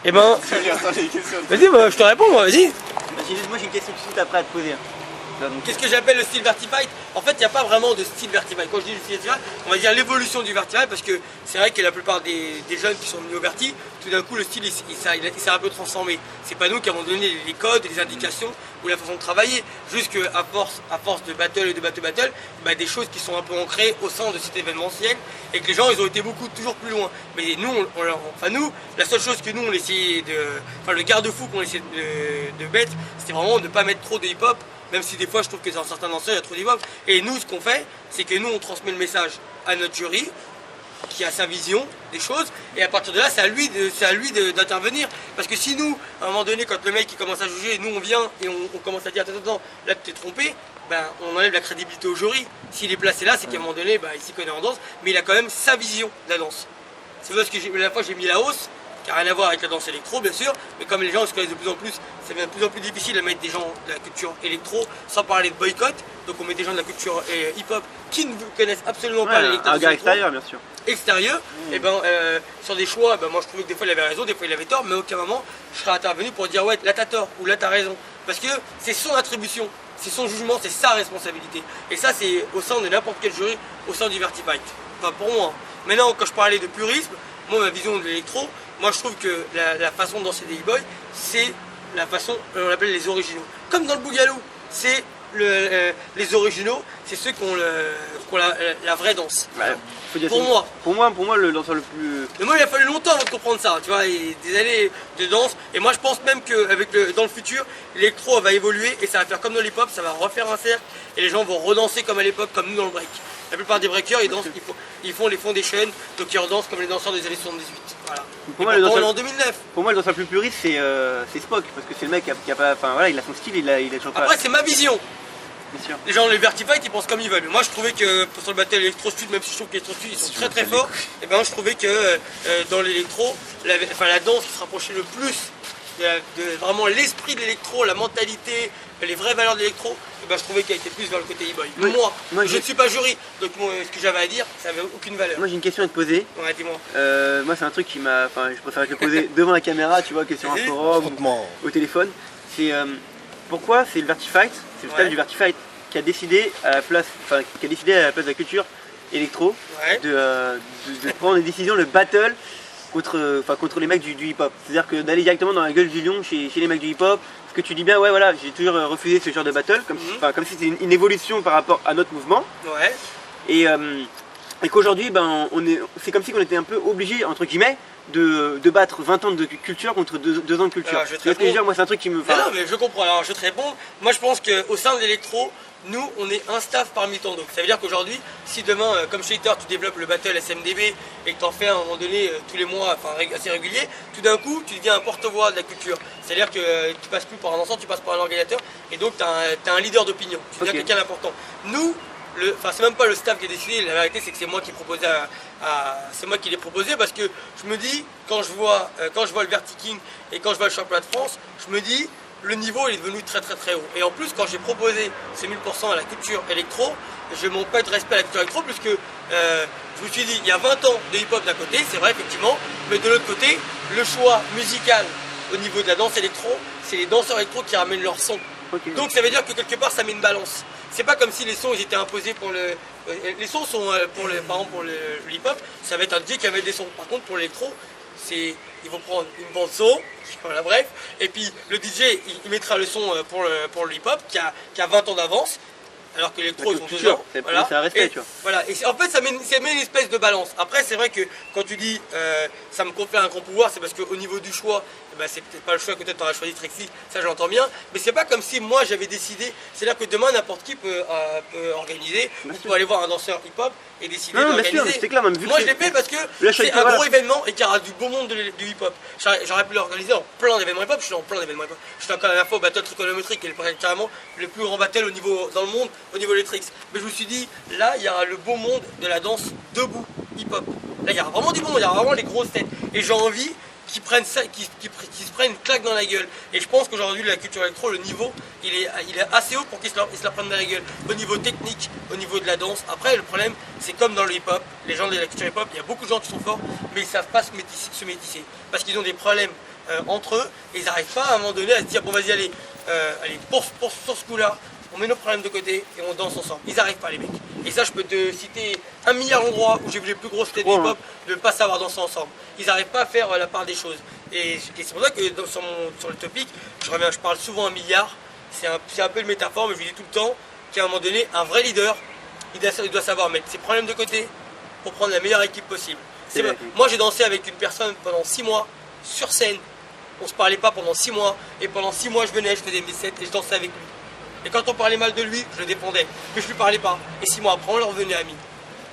Eh ben, vas-y, bah, je te réponds, moi, vas-y. Moi j'ai une question tout de suite après à te poser. Qu'est-ce que j'appelle le style Vertifight? En fait, il n'y a pas vraiment de style Vertifight. Quand je dis le style Vertifight, on va dire l'évolution du Vertifight, parce que c'est vrai que la plupart des jeunes qui sont venus au Verti, tout d'un coup le style il s'est un peu transformé. C'est pas nous qui avons donné les codes, les indications ou la façon de travailler. Juste qu'à force de battle et de battle, bah, des choses qui sont un peu ancrées au sein de cet événementiel et que les gens ils ont été toujours plus loin. Mais nous, nous, la seule chose que nous on essayait le garde-fou qu'on essayait de mettre, c'était vraiment de ne pas mettre trop de hip-hop. Même si des fois je trouve que dans certains danseurs il y a trop d'hip-hop. Et nous ce qu'on fait, c'est que nous on transmet le message à notre jury qui a sa vision des choses et à partir de là c'est à lui d'intervenir. Parce que si nous, à un moment donné, quand le mec il commence à juger, nous on vient et on commence à dire attends, là tu t'es trompé, ben, on enlève la crédibilité au jury. S'il est placé là, c'est qu'à un moment donné, ben, il s'y connaît en danse, mais il a quand même sa vision de la danse. C'est parce que la fois j'ai mis la hausse, qui n'a rien à voir avec la danse électro bien sûr, mais comme les gens se connaissent de plus en plus, ça devient de plus en plus difficile de mettre des gens de la culture électro, sans parler de boycott, donc on met des gens de la culture hip-hop qui ne connaissent absolument pas l'électro. Un gars extérieur bien sûr. Extérieur, et ben sur des choix, ben, moi je trouvais que des fois il avait raison, des fois il avait tort, mais à aucun moment je serais intervenu pour dire ouais là t'as tort ou là t'as raison, parce que c'est son attribution, c'est son jugement, c'est sa responsabilité, et ça c'est au sein de n'importe quel jury, au sein du Vertifight, enfin pour moi. Maintenant quand je parlais de purisme, moi ma vision de l'électro, moi je trouve que la façon de danser des e-boys, c'est la façon, on l'appelle les originaux. Comme dans le Bougalou, c'est les originaux, c'est ceux qui ont, la vraie danse. Ouais, pour moi, le danseur le plus... Mais moi il a fallu longtemps avant de comprendre ça, tu vois, et des années de danse. Et moi je pense même que dans le futur, l'électro va évoluer et ça va faire comme dans l'hip-hop, ça va refaire un cercle et les gens vont redanser comme à l'époque, comme nous dans le break. La plupart des breakers, ils dansent, ils font les foundations, donc ils redansent comme les danseurs des années 78. Voilà. Pour moi, on est en 2009. Pour moi, le danseur le plus puriste, c'est Spock, parce que c'est le mec qui a pas, enfin voilà, il a son style, il a toujours pas. Après, c'est ma vision. Bien sûr. Les gens, les Vertifight, ils pensent comme ils veulent. Moi, je trouvais que sur le battle Electro Stud, même si je trouve que les Electro Stud, ils sont très très forts, et ben je trouvais que dans l'électro, la danse qui se rapprochait le plus de vraiment l'esprit de l'électro, la mentalité, les vraies valeurs de l'électro, ben, je trouvais qu'elle était plus vers le côté e-boy. Moi, je ne suis pas jury, donc ce que j'avais à dire, ça n'avait aucune valeur. Moi j'ai une question à te poser. Ouais, dis-moi. Moi c'est un truc qui m'a... Enfin, je préfère te le poser devant la caméra, tu vois, que sur un forum ou au téléphone. C'est pourquoi c'est le Vertifight, c'est le staff du Vertifight qui a décidé à la place, de la culture électro de prendre des décisions, le battle contre les mecs du hip-hop. C'est-à-dire que d'aller directement dans la gueule du lion chez les mecs du hip-hop, parce que tu dis bien, ouais voilà, j'ai toujours refusé ce genre de battle, comme si c'était une évolution par rapport à notre mouvement. Ouais. Et qu'aujourd'hui, ben, c'est comme si on était un peu obligé, entre guillemets, de battre 20 ans de culture contre 2 ans de culture. Alors, tu vois ce que je veux dire? Moi c'est un truc qui me... Non mais je comprends, alors je te réponds. Moi je pense qu'au sein de l'électro, nous on est un staff parmi tant d'autres. Ça veut dire qu'aujourd'hui, si demain, comme chez Hitter, tu développes le battle SMDB et que tu en fais à un moment donné tous les mois, enfin assez régulier, tout d'un coup tu deviens un porte-voix de la culture. C'est-à-dire que tu passes plus par un danseur, tu passes par un organisateur et donc tu as un leader d'opinion, tu deviens quelqu'un d'important. Nous, c'est même pas le staff qui a décidé, la vérité c'est que c'est moi qui proposais c'est moi qui l'ai proposé parce que je me dis, quand je vois le Vertiking et quand je vois le championnat de France, je me dis le niveau il est devenu très très très haut. Et en plus quand j'ai proposé ces 1000% à la culture électro, je manque pas de respect à la culture électro puisque je me suis dit il y a 20 ans de hip-hop d'un côté, c'est vrai effectivement, mais de l'autre côté, le choix musical au niveau de la danse électro, c'est les danseurs électro qui ramènent leur son. Donc ça veut dire que quelque part ça met une balance. C'est pas comme si les sons ils étaient imposés pour le... Les sons sont par exemple pour le hip-hop, ça va être un DJ qui va mettre des sons. Par contre pour l'électro, ils vont prendre une bande son, voilà, bref, et puis le DJ il mettra le son pour le hip-hop qui a 20 ans d'avance. Alors que l'électro ils sont 2 ans. Voilà. C'est un respect, tu vois. Voilà. Et en fait ça met une espèce de balance. Après c'est vrai que quand tu dis ça me confère un grand pouvoir, c'est parce qu'au niveau du choix, c'est peut-être pas le choix que toi tu aurais choisi Trixie, ça j'entends bien, mais c'est pas comme si moi j'avais décidé, c'est-à-dire que demain n'importe qui peut organiser, ou peut aller voir un danseur hip-hop et décider d'organiser. Moi je l'ai fait parce que c'est un gros événement et qu'il y aura du beau monde du hip-hop. J'aurais pu l'organiser en plein d'événements hip-hop, je suis en plein d'événements hip-hop. Je suis encore la dernière fois au battle trigonométrique qui est carrément le plus grand battle dans le monde au niveau des tricks. Mais je me suis dit, là il y aura le beau monde de la danse debout hip-hop. Là il y aura vraiment du beau monde, il y aura vraiment les grosses têtes. Et j'ai envie qu'ils prennent ça, qu'ils se prennent une claque dans la gueule. Et je pense qu'aujourd'hui la culture électro, le niveau, il est assez haut pour qu'ils se la prennent dans la gueule. Au niveau technique, au niveau de la danse. Après le problème, c'est comme dans le hip-hop, les gens de la culture hip-hop, il y a beaucoup de gens qui sont forts, mais ils ne savent pas se métisser. Parce qu'ils ont des problèmes entre eux, et ils n'arrivent pas à un moment donné à se dire bon vas-y allez, sur ce coup-là, on met nos problèmes de côté et on danse ensemble. Ils n'arrivent pas les mecs. Et ça je peux te citer 1 milliard d'endroits où j'ai vu les plus grosses têtes hip-hop de ne pas savoir danser ensemble. Ils n'arrivent pas à faire la part des choses. Et c'est pour ça que sur le topic, je parle souvent 1 milliard, c'est un peu une métaphore, mais je dis tout le temps qu'à un moment donné, un vrai leader, il doit savoir mettre ses problèmes de côté pour prendre la meilleure équipe possible. Moi j'ai dansé avec une personne pendant 6 mois sur scène. On se parlait pas pendant 6 mois. Et pendant 6 mois je venais, je faisais mes sets et je dansais avec lui. Et quand on parlait mal de lui, je le défendais. Mais je lui parlais pas. Et 6 mois après, on leur revenait amis.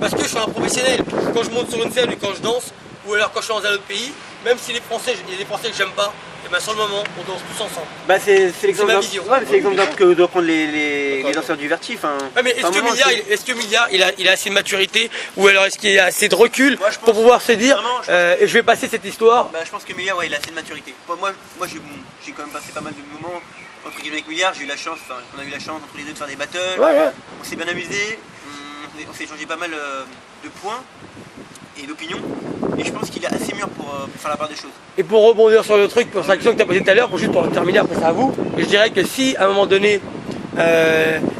Parce que je suis un professionnel. Quand je monte sur une scène ou quand je danse, ou alors quand je suis dans un autre pays, même si il y a des Français que j'aime pas, et ben sur le moment, on danse tous ensemble. Bah c'est l'exemple que doivent prendre les danseurs du Verti. Ouais, mais est-ce que Milliard il a assez de maturité, ou alors est-ce qu'il a assez de recul pour pouvoir se dire je vais passer cette histoire? Bah, je pense que Milliard, il a assez de maturité. Moi j'ai quand même passé pas mal de moments entre guillemets avec Milliard. J'ai eu la chance, on a eu la chance entre les deux de faire des battles. On s'est bien amusé, on s'est échangé pas mal de points et d'opinions. Et je pense qu'il est assez mûr pour faire la part des choses. Et pour rebondir sur le truc, pour la question que tu as posée tout à l'heure, juste pour terminer, après c'est à vous, je dirais que si à un moment donné,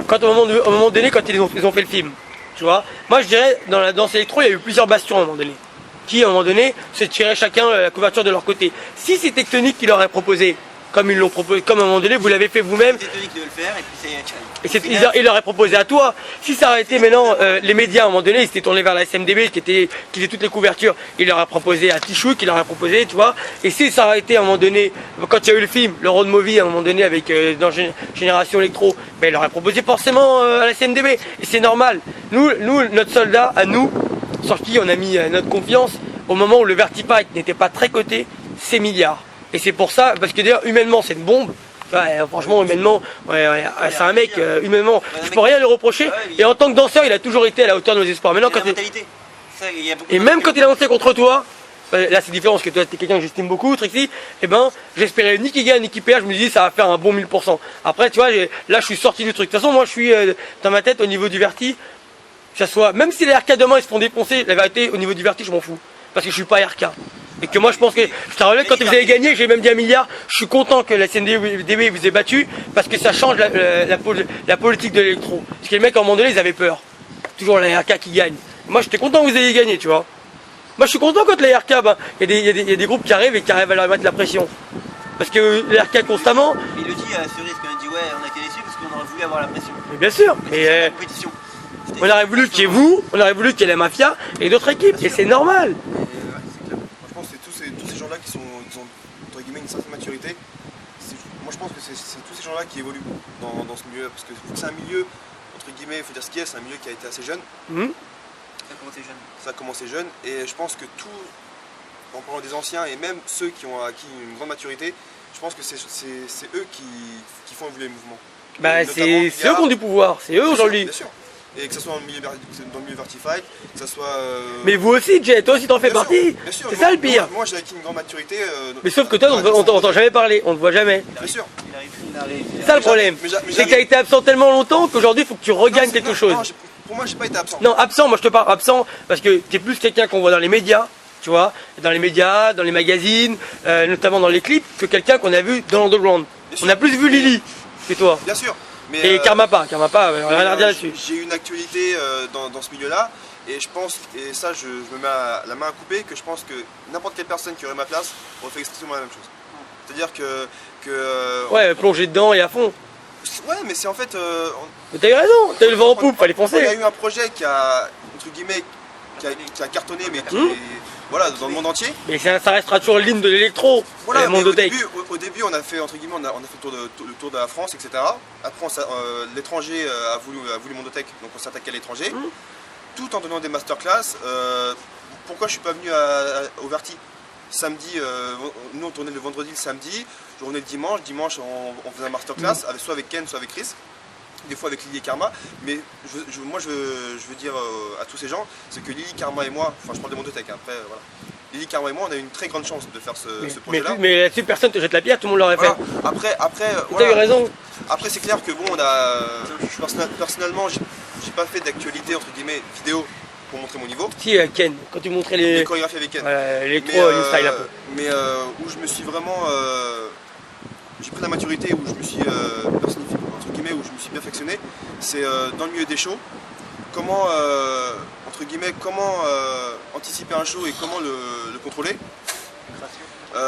quand ils ont fait le film, tu vois, moi je dirais dans la danse électro, il y a eu plusieurs bastions à un moment donné, qui à un moment donné se tiraient chacun la couverture de leur côté. Si c'est Tectonic qui leur a proposé, comme ils l'ont proposé, comme à un moment donné vous l'avez fait vous-même. C'est Tectonic qui veut le faire et puis il leur est proposé à toi. Si ça aurait été maintenant les médias à un moment donné, ils s'étaient tournés vers la SMDB qui faisait toutes les couvertures, il leur a proposé à Tichou, qui leur a proposé, tu vois. Et si ça aurait été à un moment donné, quand il y a eu le film, le road movie à un moment donné avec dans Génération Electro, ben il leur a proposé forcément à la SMDB. Et c'est normal. Nous, notre soldat, à nous, sur qui on a mis notre confiance, au moment où le Vertipack n'était pas très coté, c'est Milliard. Et c'est pour ça, parce que d'ailleurs humainement c'est une bombe. Ouais, franchement, humainement, c'est un mec, humainement, je peux rien lui reprocher. Et en tant que danseur, il a toujours été à la hauteur de nos espoirs. Maintenant, et même quand il a dansé contre toi, là c'est différent parce que toi t'es quelqu'un que j'estime beaucoup, Trixie, et ben j'espérais ni qu'il gagne ni qu'il perd, je me dis ça va faire un bon 1000%. Après, tu vois, là je suis sorti du truc. De toute façon, moi je suis dans ma tête au niveau du Verti, que ça soit, même si les RK demain ils se font défoncer, la vérité, au niveau du Verti, je m'en fous. Parce que je suis pas RK. Et que moi je pense que, je te rappelle, quand vous avez gagné, j'ai même dit 1 milliard, je suis content que la CNDB vous ait battu, parce que ça change la politique de l'électro. Parce que les mecs à un moment donné ils avaient peur. Toujours la RK qui gagne. Moi j'étais content que vous ayez gagné, tu vois. Moi je suis content quand les RK, il y a des groupes qui arrivent et qui arrivent à leur mettre la pression. Parce que les RK constamment... Il le dit à Cerise quand il dit ouais on a été déçus parce qu'on aurait voulu avoir la pression. Mais bien sûr, mais on aurait voulu qu'il y ait vous, on aurait voulu qu'il y ait la mafia et d'autres équipes, et c'est normal. Tous ces gens-là qui ont entre guillemets une certaine maturité. Moi je pense que c'est tous ces gens-là qui évoluent dans ce milieu, parce que c'est un milieu, entre guillemets, il faut dire ce qu'il y a, c'est un milieu qui a été assez jeune. Ça a commencé jeune, et je pense que en parlant des anciens et même ceux qui ont acquis une grande maturité, je pense que c'est eux qui font évoluer le mouvement. Bah c'est eux qui ont du pouvoir, c'est eux aujourd'hui. Bien sûr. Et que ce soit dans le milieu Vertifight, que ce soit... Mais vous aussi, Jay, toi aussi t'en fais partie. C'est ça le pire. Moi j'ai acquis une grande maturité. Mais sauf que toi, on t'entend jamais parler, on te voit jamais. Bien sûr. C'est ça le problème. C'est que t'as été absent tellement longtemps qu'aujourd'hui il faut que tu regagnes quelque chose. Pour moi j'ai pas été absent. Non, absent, moi je te parle absent parce que t'es plus quelqu'un qu'on voit dans les médias, tu vois, dans les médias, dans les magazines, notamment dans les clips, que quelqu'un qu'on a vu dans l'underground. On a plus vu Lily que toi. Bien sûr. Mais et Karma pas, rien à dire là-dessus. J'ai une actualité dans ce milieu-là, et je pense, et ça je me mets la main à couper, que je pense que n'importe quelle personne qui aurait ma place aurait fait exactement la même chose. C'est-à-dire que ouais, plonger dedans et à fond. Ouais, mais c'est en fait... mais t'as eu raison, t'as eu le vent en poupe, fallait foncer. Il y a eu un projet qui a, entre guillemets, qui a cartonné, mais qui est, voilà, dans le monde entier. Mais ça restera toujours l'hymne de l'électro, voilà, le monde au début, on a fait, entre guillemets, on a fait le tour de la France, etc. Après, l'étranger a voulu Mondotech, donc on s'est attaqué à l'étranger, tout en donnant des masterclass. Pourquoi je suis pas venu au Verti samedi, nous on tournait le vendredi, le samedi, je revenais le dimanche on faisait un masterclass, soit avec Ken, soit avec Chris, des fois avec Lily et Karma, mais moi je veux dire à tous ces gens, c'est que Lily, Karma et moi, enfin je parle de Mondotech, après voilà, Lily, Karma et moi on a eu une très grande chance de faire ce projet-là. Mais là-dessus personne te jette la pierre, tout le monde l'aurait fait. Après t'as eu raison. Après c'est clair que bon, personnellement j'ai pas fait d'actualité entre guillemets vidéo pour montrer mon niveau. Si, Ken, quand tu montrais les chorégraphies avec Ken. L'électro, style un peu. Mais où je me suis vraiment... j'ai pris la maturité, où je me suis personnifié, entre guillemets, où je me suis perfectionné, c'est dans le milieu des shows. Comment, entre guillemets, comment anticiper un show et comment le contrôler.